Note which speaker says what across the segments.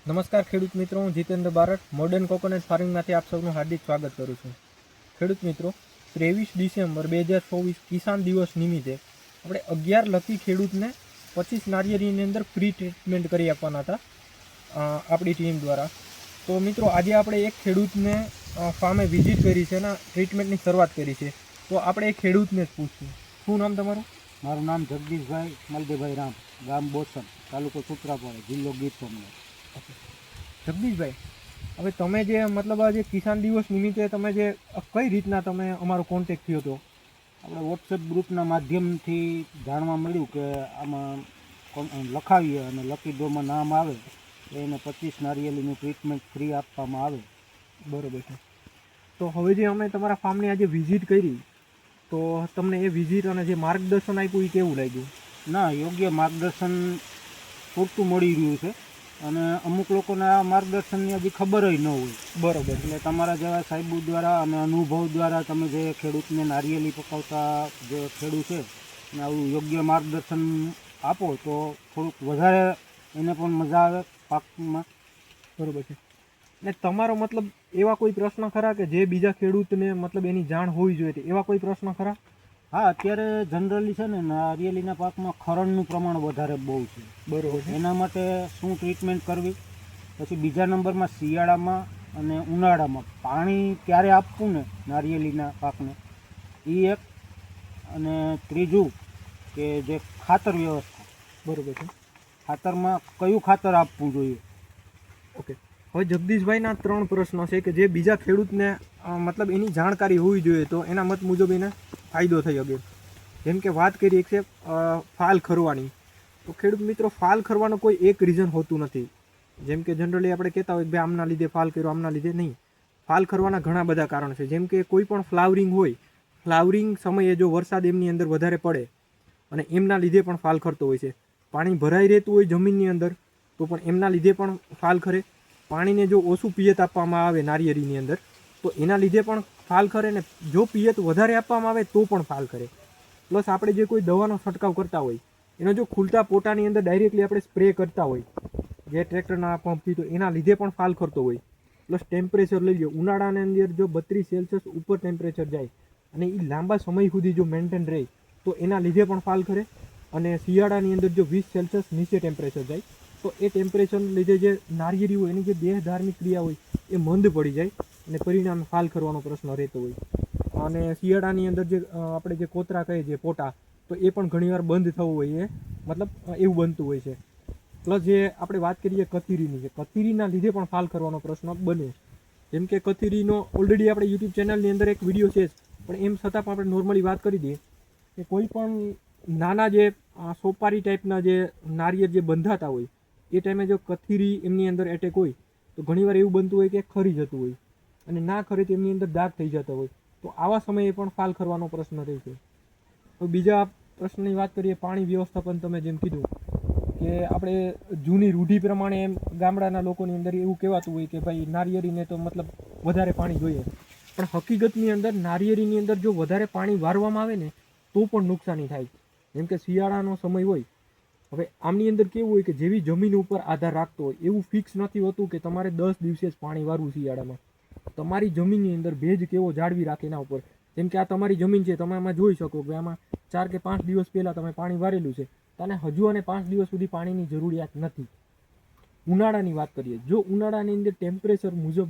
Speaker 1: નમસ્કાર ખેડૂત મિત્રો, હું જીતેન્દ્ર બારડ મોડર્ન કોકોનટ ફાર્મિંગમાંથી આપ સૌનું હાર્દિક સ્વાગત કરું છું. ખેડૂત મિત્રો, 23 ડિસેમ્બર 2024 કિસાન દિવસ નિમિત્તે આપણે 11 લકી ખેડૂતને 25 નારિયેળીની અંદર ફ્રી ટ્રીટમેન્ટ કરી આપવાના હતા આપણી ટીમ દ્વારા. તો મિત્રો, આજે આપણે એક ખેડૂતને ફાર્મે વિઝિટ કરી છે અને ટ્રીટમેન્ટની શરૂઆત કરી છે. તો આપણે એ ખેડૂતને જ પૂછશું. શું નામ તમારું?
Speaker 2: મારું નામ જગદીશભાઈ મલદેભાઈ રામ, ગામ બોસન, તાલુકો સુત્રાપાડા, જિલ્લો ગીર સોમનાથ.
Speaker 1: જગદીશભાઈ, હવે તમે જે મતલબ આજે કિસાન દિવસ નિમિત્તે તમે જે કઈ રીતના તમે અમારો કોન્ટેક્ટ થયો હતો?
Speaker 2: આપણે વોટ્સએપ ગ્રુપના માધ્યમથી જાણવા મળ્યું કે આમાં લખાવીએ અને લકી ડ્રોમાં નામ આવે તો એને 25 નારિયેળીનું ટ્રીટમેન્ટ ફ્રી આપવામાં આવે.
Speaker 1: બરોબર છે. તો હવે જે અમે તમારા ફાર્મની આજે વિઝિટ કરી, તો તમને એ વિઝિટ અને જે માર્ગદર્શન આપ્યું એ કેવું લાગ્યું?
Speaker 2: ના, યોગ્ય માર્ગદર્શન પૂરતું મળી રહ્યું છે અને અમુક લોકોને આ માર્ગદર્શનની હજી ખબર ન હોય.
Speaker 1: બરોબર.
Speaker 2: એટલે તમારા જેવા સાહેબો દ્વારા અને અનુભવ દ્વારા તમે જે ખેડૂતને નારિયેળી પકાવતા જે ખેડૂત છે એને આવું યોગ્ય માર્ગદર્શન આપો તો થોડુંક વધારે એને પણ મજા આવે પાકમાં.
Speaker 1: બરોબર છે. ને તમારો મતલબ એવા કોઈ પ્રશ્ન ખરા કે જે બીજા ખેડૂતને મતલબ એની જાણ હોવી જોઈએ, એવા કોઈ પ્રશ્ન ખરા?
Speaker 2: હા, અત્યારે જનરલી છે ને નારિયેળીના પાકમાં ખરણનું પ્રમાણ વધારે બહુ છે.
Speaker 1: બરોબર છે.
Speaker 2: એના માટે શું ટ્રીટમેન્ટ કરવી, પછી બીજા નંબરમાં શિયાળામાં અને ઉનાળામાં પાણી ક્યારે આપવું ને નારિયેળીના પાકને, એ એક. અને ત્રીજું કે જે ખાતર વ્યવસ્થા.
Speaker 1: બરોબર છે.
Speaker 2: ખાતરમાં કયું ખાતર આપવું જોઈએ.
Speaker 1: ઓકે. હવે જગદીશભાઈના 3 પ્રશ્નો છે કે જે બીજા ખેડૂતને મતલબ એની જાણકારી હોવી જોઈએ તો એના મત મુજબ એને ફાયદો થઈ શકે. જેમ કે વાત કરી એક છે ફાલ ખરવાની. તો ખેડૂત મિત્રો, ફાલ ખરવાનું કોઈ એક રીઝન હોતું નથી. જેમ કે જનરલી આપણે કહેતા હોય કે ભાઈ આમના લીધે ફાલ કર્યો, આમના લીધે નહીં. ફાલ ખરવાના ઘણા બધા કારણ છે. જેમ કે કોઈ પણ ફ્લાવરિંગ હોય, ફ્લાવરિંગ સમયે જો વરસાદ એમની અંદર વધારે પડે અને એમના લીધે પણ ફાલ ખરતો હોય છે. પાણી ભરાઈ રહેતું હોય જમીનની અંદર તો પણ એમના લીધે પણ ફાલ ખરે. પાણીને જો ઓછું પિયત આપવામાં આવે નારિયેળીની અંદર તો એના લીધે પણ ફાલ ખરે. ને જો પિયત વધારે આપવામાં આવે તો પણ ફાલ ખરે. પ્લસ આપણે જે કોઈ દવાનો છંટકાવ કરતા હોય એનો જો ખુલતા પોટાની અંદર ડાયરેક્ટલી આપણે સ્પ્રે કરતા હોય જે ટ્રેક્ટરના પંપથી, તો એના લીધે પણ ફાલ ખરતો હોય. પ્લસ ટેમ્પરેચર લઈ લો, ઉનાળાની અંદર જો 32 સેલ્સિયસ ઉપર ટેમ્પરેચર જાય અને એ લાંબા સમય સુધી જો મેન્ટેન રહે તો એના લીધે પણ ફાલ ખરે. અને શિયાળાની અંદર જો 20 સેલ્સિયસ નીચે ટેમ્પરેચર જાય તો એ ટેમ્પરેચરને લીધે જે નારિયેળી હોય એની જે દેહ ધાર્મિક ક્રિયા હોય એ મંદ પડી જાય અને પરિણામે ફાલ કરવાનો પ્રશ્ન રહેતો હોય. અને શિયાળાની અંદર જે આપણે જે કોતરા કહીએ છીએ પોટા, તો એ પણ ઘણીવાર બંધ થવું હોય, એ મતલબ એવું બનતું હોય છે. પ્લસ જે આપણે વાત કરીએ કથીરીની, છે કથીરીના લીધે પણ ફાલ કરવાનો પ્રશ્ન બને. જેમ કે કથીરીનો ઓલરેડી આપણે યુટ્યુબ ચેનલની અંદર એક વિડીયો છે જ, પણ એમ છતાં પણ આપણે નોર્મલી વાત કરી દઈએ કે કોઈ પણ નાના જે સોપારી ટાઈપના જે નારિયેળ જે બંધાતા હોય એ ટાઈમે જો કથીરી એમની અંદર એટેક હોય તો ઘણીવાર એવું બનતું હોય કે ખરી જતું હોય અને ના ખરે તો એમની અંદર દાગ થઈ જતા હોય. તો આવા સમયે પણ ફાલ ખરવાનો પ્રશ્ન રહે છે. તો બીજા પ્રશ્નની વાત કરીએ પાણી વ્યવસ્થાપન. તમે જેમ કીધું કે આપણે જૂની રૂઢિ પ્રમાણે એમ ગામડાના લોકોની અંદર એવું કહેવાતું હોય કે ભાઈ નારિયેળીને તો મતલબ વધારે પાણી જોઈએ, પણ હકીકતની અંદર નારિયેળીની અંદર જો વધારે પાણી વારવામાં આવે ને તો પણ નુકસાની થાય. જેમ કે શિયાળાનો સમય હોય, હવે આમની અંદર કેવું હોય કે જેવી જમીન ઉપર આધાર રાખતો હોય એવું ફિક્સ નથી હોતું કે તમારે 10 દિવસે જ પાણી વારવું. શિયાળામાં તમારી જમીનની અંદર ભેજ કેવો જાળવી રાખે એના ઉપર. જેમ કે આ તમારી જમીન છે, તમે આમાં જોઈ શકો કે આમાં 4 કે 5 દિવસ પહેલાં તમે પાણી વારેલું છે, તને હજુ અને 5 દિવસ સુધી પાણીની જરૂરિયાત નથી. ઉનાળાની વાત કરીએ, જો ઉનાળાની અંદર ટેમ્પરેચર મુજબ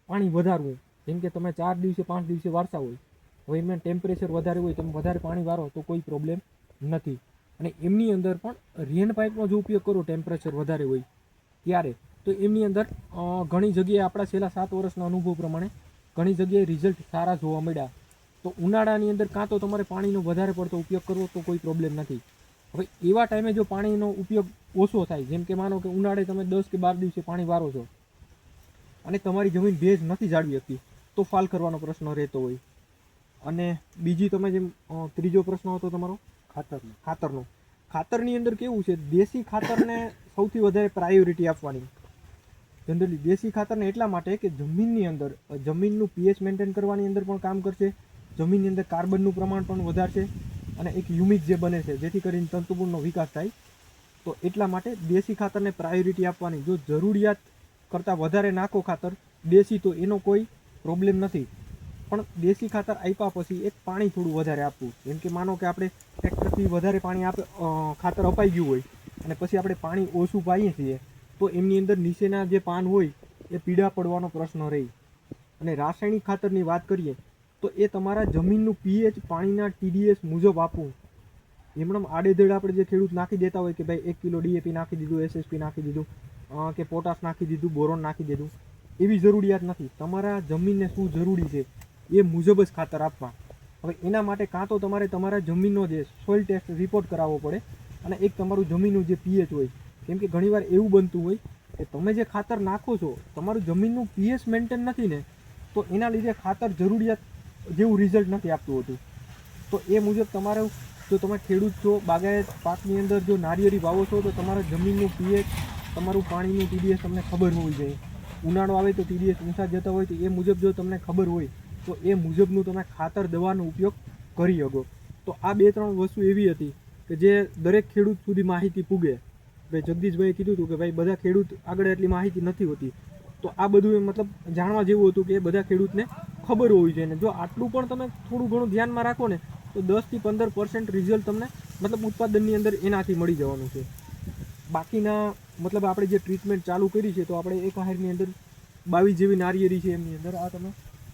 Speaker 1: પાણી વધારવું, જેમ કે તમે 4 દિવસે 5 દિવસે વારતા હોય, હવે એમાં ટેમ્પરેચર વધારે હોય, તમે વધારે પાણી વારો તો કોઈ પ્રોબ્લેમ નથી. અને એમની અંદર પણ રેન પાઇપનો જો ઉપયોગ કરો ટેમ્પરેચર વધારે હોય ત્યારે, તો એમની અંદર ઘણી જગ્યાએ આપણા છેલ્લા 7 વર્ષના અનુભવ પ્રમાણે ઘણી જગ્યાએ રિઝલ્ટ સારા જોવા મળ્યા. તો ઉનાળાની અંદર કાં તો તમારે પાણીનો વધારે પડતો ઉપયોગ કરવો તો કોઈ પ્રોબ્લેમ નથી. હવે એવા ટાઈમે જો પાણીનો ઉપયોગ ઓછો થાય, જેમ કે માનો કે ઉનાળે તમે 10 કે 12 દિવસે પાણી વારો છો અને તમારી જમીન ભેજ નથી જાળવી શકતી તો ફાલ કરવાનો પ્રશ્ન રહેતો હોય. અને બીજી તમે જેમ ત્રીજો પ્રશ્ન હતો તમારો ખાતરનો. ખાતરની અંદર કેવું છે, દેશી ખાતરને સૌથી વધારે પ્રાયોરિટી આપવાની. જનરલી દેશી ખાતરને એટલા માટે કે જમીનની અંદર જમીનનું પીએચ મેન્ટેન કરવાની અંદર પણ કામ કરશે, જમીનની અંદર કાર્બનનું પ્રમાણ પણ વધારશે અને એક હ્યુમિક જે બને છે જેથી કરીને તંતુગુણનો વિકાસ થાય. તો એટલા માટે દેશી ખાતરને પ્રાયોરિટી આપવાની. જો જરૂરિયાત કરતાં વધારે નાખો ખાતર દેશી તો એનો કોઈ પ્રોબ્લેમ નથી, પણ દેશી ખાતર આપ્યા પછી એક પાણી થોડું વધારે આપવું. જેમ કે માનો કે આપણે ટ્રેક્ટરથી વધારે પાણી ખાતર અપાઈ ગયું હોય અને પછી આપણે પાણી ઓછું પાઈએ છીએ તો એમની અંદર નીચેના જે પાન હોય એ પીળા પડવાનો પ્રશ્ન રહે. અને રાસાયણિક ખાતરની વાત કરીએ તો એ તમારા જમીનનું પીએચ પાણીના TDS મુજબ આપવું. એમણે આડેધડ આપણે જે ખેડૂત નાખી દેતા હોય કે ભાઈ 1 કિલો DAP નાખી દીધું, SSP નાખી દીધું, કે પોટાશ નાખી દીધું, બોરોન નાખી દીધું, એવી જરૂરિયાત નથી. તમારા જમીનને શું જરૂરી છે એ મુજબ જ ખાતર આપવા. હવે એના માટે કાં તો તમારે તમારા જમીનનો જે સોઇલ ટેસ્ટ રિપોર્ટ કરાવવો પડે અને એક તમારું જમીનનું જે પીએચ હોય. કેમ કે ઘણીવાર એવું બનતું હોય કે તમે જે ખાતર નાખો છો તમારું જમીનનું પીએચ મેન્ટેન નથી ને, તો એના લીધે ખાતર જરૂરિયાત જેવું રિઝલ્ટ નથી આપતું હોતું. તો એ મુજબ તમારું, જો તમે ખેડૂત છો, બાગાયત પાકની અંદર જો નારિયેળી વાવો છો તો તમારા જમીનનું પીએચ, તમારું પાણીનું TDS તમને ખબર હોવી જોઈએ. ઉનાળો આવે તો TDS ઊંચા જતા હોય તો એ મુજબ જો તમને ખબર હોય તો એ મુજબનું તમે ખાતર દવાનો ઉપયોગ કરી શકો. તો આ 2-3 વસ્તુ એવી હતી કે જે દરેક ખેડૂત સુધી માહિતી પૂગે. ભાઈ જગદીશભાઈએ કીધું હતું કે ભાઈ બધા ખેડૂત આગળ એટલી માહિતી નથી હોતી. તો આ બધું મતલબ જાણવા જેવું હતું કે એ બધા ખેડૂતને ખબર હોવી જોઈએ. ને જો આટલું પણ તમે થોડું ઘણું ધ્યાનમાં રાખો ને તો 10 થી 15% રિઝલ્ટ તમને મતલબ ઉત્પાદનની અંદર એનાથી મળી જવાનું છે. બાકીના મતલબ આપણે જે ટ્રીટમેન્ટ ચાલુ કરી છે તો આપણે એક આહારની અંદર 22 જેવી નારિયેળી છે એમની અંદર આ તમે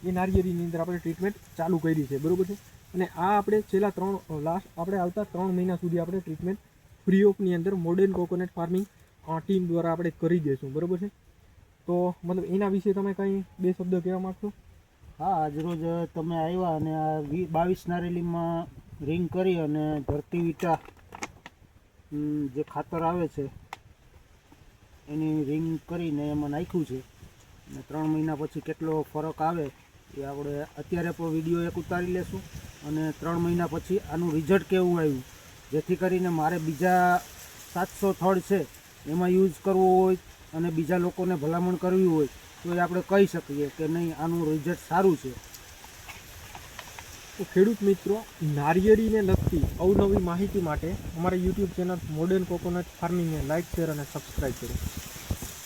Speaker 1: એ નારિયેળીની અંદર આપણે ટ્રીટમેન્ટ ચાલુ કરી છે, બરાબર છે. અને આ આપણે છેલ્લા આપણે આવતા 3 મહિના સુધી આપણે ટ્રીટમેન્ટ ફ્રી ઓફની અંદર મોડર્ન કોકોનટ ફાર્મિંગ ટીમ દ્વારા આપણે કરી દઈશું, બરાબર છે. તો મતલબ એના વિશે તમે કંઈ 2 શબ્દ કહેવા માગશો?
Speaker 2: હા, આજરોજ તમે આવ્યા અને આ 22 નારેલીમાં રિંગ કરી અને ધરતી વિટા જે ખાતર આવે છે એની રિંગ કરીને એમાં નાખ્યું છે. અને 3 મહિના પછી કેટલો ફરક આવે એ આપણે અત્યારે પણ વિડીયો એક ઉતારી લેશું અને 3 મહિના પછી આનું રિઝલ્ટ કેવું આવ્યું, જેથી કરીને મારે બીજા 700 થડ છે એમાં યુઝ કરવો હોય અને બીજા લોકોને ભલામણ કરવી હોય તો એ આપણે કહી શકીએ કે નહીં આનું રિઝલ્ટ સારું છે.
Speaker 1: તો ખેડૂત મિત્રો, નારિયેળીને લગતી અવનવી માહિતી માટે અમારા YouTube ચેનલ મોડર્ન કોકોનટ ફાર્મિંગને લાઇક, શેર અને સબસ્ક્રાઈબ કરો.